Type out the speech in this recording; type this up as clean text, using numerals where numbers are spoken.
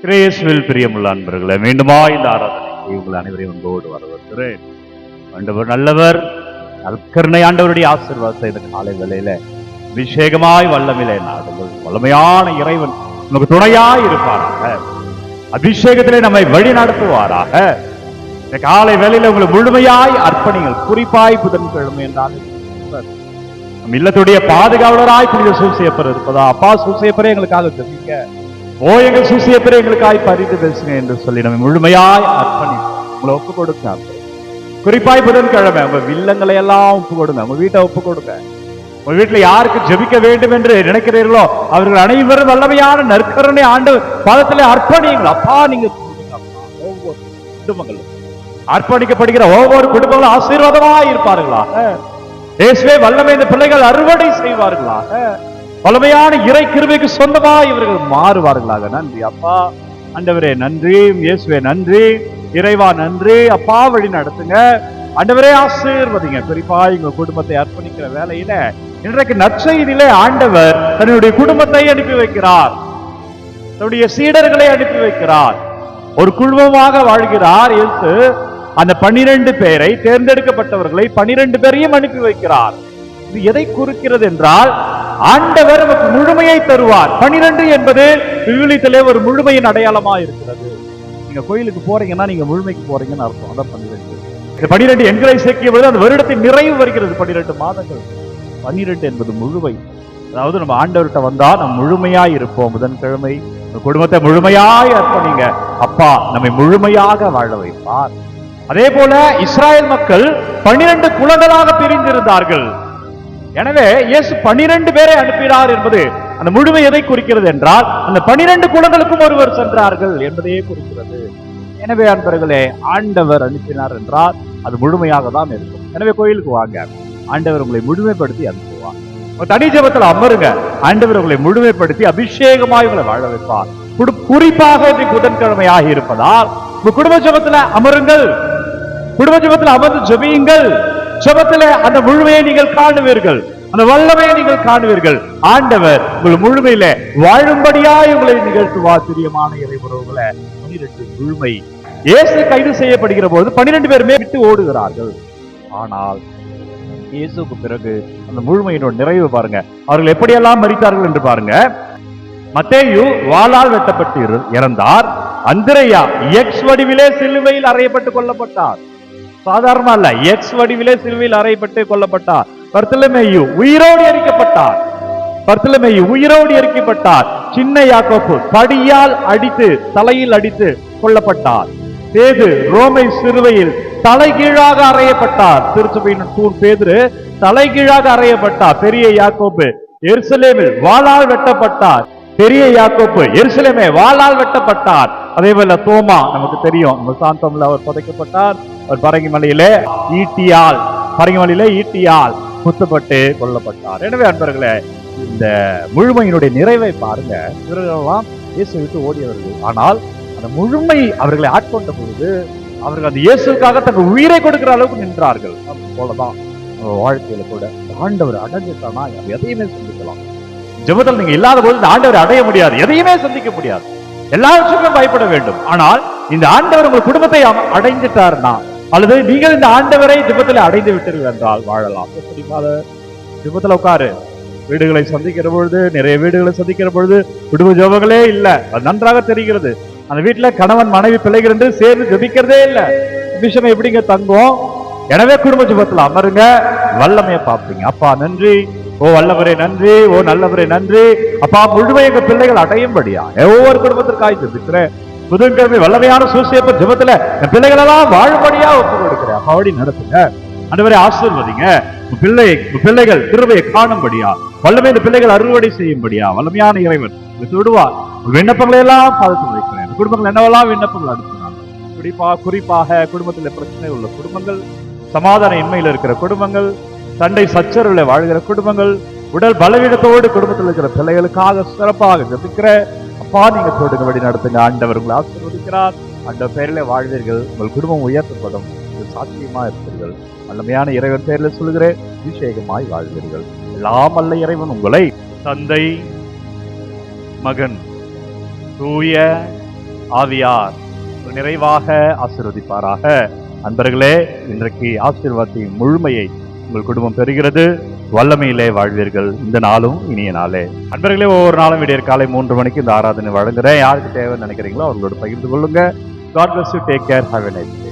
கிரேஸ்வில் பிரியமுள்ள அன்பர்களே, மீண்டுமா இந்த ஆராதனைக்கு உங்கள் அனைவரையும் அன்போடு வரவேற்கிறேன். ஆண்டவர் நல்லவர். நற்கருணை ஆண்டவருடைய ஆசீர்வாதத்தை இந்த காலை வேளையில அபிஷேகமாய் வல்லமிலே நாடுங்கள். வல்லமையான இறைவன் நமக்கு துணையாய் இருப்பாராக. அபிஷேகத்திலே நம்மை வழி நடத்துவாராக. இந்த காலை வேளையில உங்களை முழுமையாய் அர்ப்பணிகள். குறிப்பாய் புதன்கிழமை என்றால் நம் இல்லத்துடைய பாதுகாவலராய் புனித சூசையப்பர் இருப்பதா? அப்பா சூசையப்பரே எங்களுக்காக ஜெபிக்க, ஓ எங்கள் சூசையப்பரே எங்களுக்காய் பரிந்து பேசுங்க என்று சொல்லி நம்ம முழுமையாய் அர்ப்பணி உங்களை ஒப்பு கொடுங்க. குறிப்பாய் புதன்கிழமை உங்க வில்லங்களை எல்லாம் ஒப்பு கொடுங்க. உங்க வீட்டை ஒப்பு கொடுங்க. உங்க வீட்டுல யாருக்கு ஜெபிக்க வேண்டும் என்று நினைக்கிறீர்களோ அவர்கள் அனைவரும் வல்லமையான நற்கருணை ஆண்டு பாதத்திலே அர்ப்பணியுங்கள். அப்பா நீங்க ஒவ்வொரு குடும்பங்களும் அர்ப்பணிக்கப்படுகிற ஒவ்வொரு குடும்பங்களும் ஆசீர்வாதமாய் இருப்பார்களாக. இயேசுவே வல்லமை இந்த பிள்ளைகள் அறுவடை செய்வார்களாக. வல்லமையான இறை கிருபைக்கு சொந்தமாய் இவர்கள் மாறுவார்களாக. நன்றி அப்பா. ஆண்டவரே நன்றி. இயேசுவே நன்றி. இறைவா நன்றி. அப்பா வழி நடத்துங்க. ஆண்டவரே ஆசீர்வதிங்க. குறிப்பா எங்க குடும்பத்தை அர்ப்பணிக்கிற வேலையில இன்றைக்கு நற்செய்தியிலே ஆண்டவர் தன்னுடைய குடும்பத்தை அனுப்பி வைக்கிறார். தன்னுடைய சீடர்களை அனுப்பி வைக்கிறார். ஒரு குழுமமாக வாழ்கிறார் இயேசு. அந்த 12 பேரை, தேர்ந்தெடுக்கப்பட்டவர்களை 12 பேரையும் அனுப்பி வைக்கிறார். இது எதை குறிக்கிறது என்றால் ஆண்டவர் நமக்கு முழுமையை தருவார். 12 என்பது விவிலியத்திலே ஒரு முழுமையின் அடையாளமா இருக்கிறது. நீங்க கோயிலுக்கு போறீங்கன்னா நீங்க முழுமைக்கு போறீங்கன்னு அர்த்தம். அதான் 12. இந்த 12 எண்களை சேர்க்கிய பொழுது அந்த வருடத்தின் நிறைவு வருகிறது. 12 மாதங்கள். 12 என்பது முழுமை. அதாவது நம்ம ஆண்டவர்கிட்ட வந்தா நம்ம முழுமையாய் இருப்போம். புதன்கிழமை குடும்பத்தை முழுமையாய் அர்ப்பணிங்க. அப்பா நம்மை முழுமையாக வாழ வைப்பார். அதே போல இஸ்ராயல் மக்கள் 12 குலங்களாக பிரிந்திருந்தார்கள். எனவே இயேசு 12 பேரை அனுப்பினார் என்பது அந்த முழுமை எதை குறிக்கிறது என்றால் அந்த 12 குலங்களுக்கும் ஒருவர் சென்றார்கள் என்பதையே குறிக்கிறது. எனவே அன்பர்களே, ஆண்டவர் அனுப்பினார் என்றால் அது முழுமையாக தான் இருக்கும். எனவே கோயிலுக்கு வாங்க, ஆண்டவர் உங்களை முழுமைப்படுத்தி அனுப்புவார். தனி ஜெபத்தில் அமருங்க, ஆண்டவர் உங்களை முழுமைப்படுத்தி அபிஷேகமாய் உங்களை வாழ வைப்பார். குறிப்பாக இன்றைக்கு புதன்கிழமை ஆகி இருப்பதால் குடும்ப ஜெபத்தில் அமருங்கள். குடும்ப ஜெபத்தில் அமர்ந்து ஜெபியுங்கள். ஜெபத்திலே அந்த முழுமையை நீங்கள் காணுவீர்கள். அந்த வல்லமையை நீங்கள் காணுவீர்கள். ஆண்டவர் உங்கள் முழுமையில வாழும்படியாய் உங்களை நிகழ்த்துவார். பிரியமான இறைவர்களே, 12 முழுமை. இயேசு கைது செய்யப்படுகிற போது 12 பேருமே விட்டு ஓடுகிறார்கள். ஆனால் இயேசுக்கு பிறகு அந்த முழுமையினோட நிறைவு பாருங்க. அவர்கள் எப்படியெல்லாம் மரித்தார்கள் என்று பாருங்க. மத்தேயு வாளால் வெட்டப்பட்டு இறந்தார். அந்திரேயா எக்ஸ் வடிவிலே சிலுவையில் அறையப்பட்டு கொல்லப்பட்டார். சாதாரண அல்ல, எக்ஸ் வடிவிலே சிலுவையில் அறையப்பட்டு கொல்லப்பட்டார். பர்த்தலமேயு உயிரோடு எரிக்கப்பட்டார். பர்த்தலமேயு உயிரோடு எரிக்கப்பட்டார். சின்ன யாக்கோப்பு படியால் அடித்து தலையில் அடித்து கொல்லப்பட்டார். பேதுரு ரோமை சிலுவையில் தலைகீழாக அறையப்பட்டார். திருச்சபையின் தூண் பேதுரு தலைகீழாக அறையப்பட்டார். பெரிய யாக்கோப்பு எருசலேமில் வாளால் வெட்டப்பட்டார். பெரிய யாக்கோப்பு எருசலேமே வாளால் வெட்டப்பட்டார். அதே போல தோமா நமக்கு தெரியும், சாந்தம்ல அவர் புதைக்கப்பட்டார். அவர் பரங்கிமலையிலே ஈட்டியால் குத்தப்பட்டு கொல்லப்பட்டார். எனவே அன்பர்களே, இந்த முழுமையினுடைய நிறைவை பாருங்க. இவர்களெல்லாம் இயேசு விட்டு ஓடியவர்கள். ஆனால் அந்த முழுமை அவர்களை ஆட்கொண்ட பொழுது அவர்கள் அந்த இயேசுக்காக தங்கள் உயிரை கொடுக்கிற அளவுக்கு நின்றார்கள். போலதான் வாழ்க்கையில கூட ஆண்டவர் அடைஞ்சிட்டானா எதையுமே சந்திக்கலாம். ஜெபத்தில் நீங்க இல்லாத போது இந்த ஆண்டவரை அடைய முடியாது, எதையுமே சந்திக்க முடியாது. எல்லாவற்றுக்கும் பயப்பட வேண்டும். ஆனால் இந்த ஆண்டவர் உங்கள் குடும்பத்தை அடைஞ்சிட்டார்னா, அல்லது நீங்கள் இந்த ஆண்டவரை ஜெபத்தில் அடைந்து விட்டீர்கள் என்றால் வாழலாம். ஜெபத்தில் உட்காரு. வீடுகளை சந்திக்கிற பொழுது, நிறைய வீடுகளை சந்திக்கிற பொழுது குடும்ப ஜெபங்களே இல்லை. அது நன்றாக தெரிகிறது. அந்த வீட்டுல கணவன் மனைவி பிள்ளைகள் என்று சேர்ந்து ஜெபிக்கிறதே இல்லை. விஷயம் எப்படிங்க தங்கும்? எனவே குடும்ப ஜெபத்தில் அமருங்க, வல்லமையை பார்ப்பீங்க. அப்பா நன்றி, ஓ வல்லவரே நன்றி, ஓ நல்லவரே நன்றி. அப்பா முழுமை எங்க பிள்ளைகள் அடையும்படியா ஒவ்வொரு குடும்பத்திற்காக ஜெபிக்கிறேன். புதன்கிழமை வல்லமையான சூசியப்ப ஜெபத்துல என் பிள்ளைகள் எல்லாம் வாழும்படியா ஒப்பு கொடுக்கிறேன். அப்பா வழி நடத்துங்க. ஆண்டவரே ஆசீர்வதிங்க. பிள்ளைகள் கிருபையை காணும்படியா, வல்லமை இந்த பிள்ளைகள் அறுவடை செய்யும்படியா வல்லமையான இறைவன் விடுவார். விண்ணப்பங்களை எல்லாம் பார்த்து வைக்கிறேன். குடும்பங்கள் என்னவெல்லாம் விண்ணப்பங்கள் அனுப்பினாங்க. குறிப்பாக குடும்பத்தில் பிரச்சனை உள்ள குடும்பங்கள், சமாதான இன்மையில் இருக்கிற குடும்பங்கள், சண்டை சச்சரவுல வாழ்கிற குடும்பங்கள், உடல் பலவீனத்தோடு குடும்பத்தில் இருக்கிற பிள்ளைகளுக்காக சிறப்பாக ஜெபிக்கிற அப்பா நீங்க தோடுங்க, வழி நடத்துங்க. ஆண்டவர் உங்களை ஆசீர்வதிக்கிறார். அந்த பெயரிலே வாழ்வீர்கள். உங்கள் குடும்பம் உயர்த்தப்படும். சாத்தியமா இருப்பீர்கள். வல்லமையான இறைவன் பெயரில் சொல்கிறேன், அபிஷேகமாய் வாழ்வீர்கள். எல்லாம் அல்ல இறைவன் உங்களை தந்தை, மகன், தூய ஆவியார் நிறைவாக ஆசீர்வதிப்பாராக. அன்பர்களே, இன்றைக்கு ஆசீர்வாதத்தின் முழுமையை உங்கள் குடும்பம் பெறுகிறது. வல்லமையிலே வாழ்வீர்கள். இந்த நாளும் இனிய நாளே. அன்பர்களே, ஒவ்வொரு நாளும் விடியற் காலை 3 மணிக்கு இந்த ஆராதனை வழங்குறேன். யாருக்கு தேவைன்னு நினைக்கிறீங்களோ அவர்களோட பகிர்ந்து கொள்ளுங்க. God bless you. Take care. Have a nice day.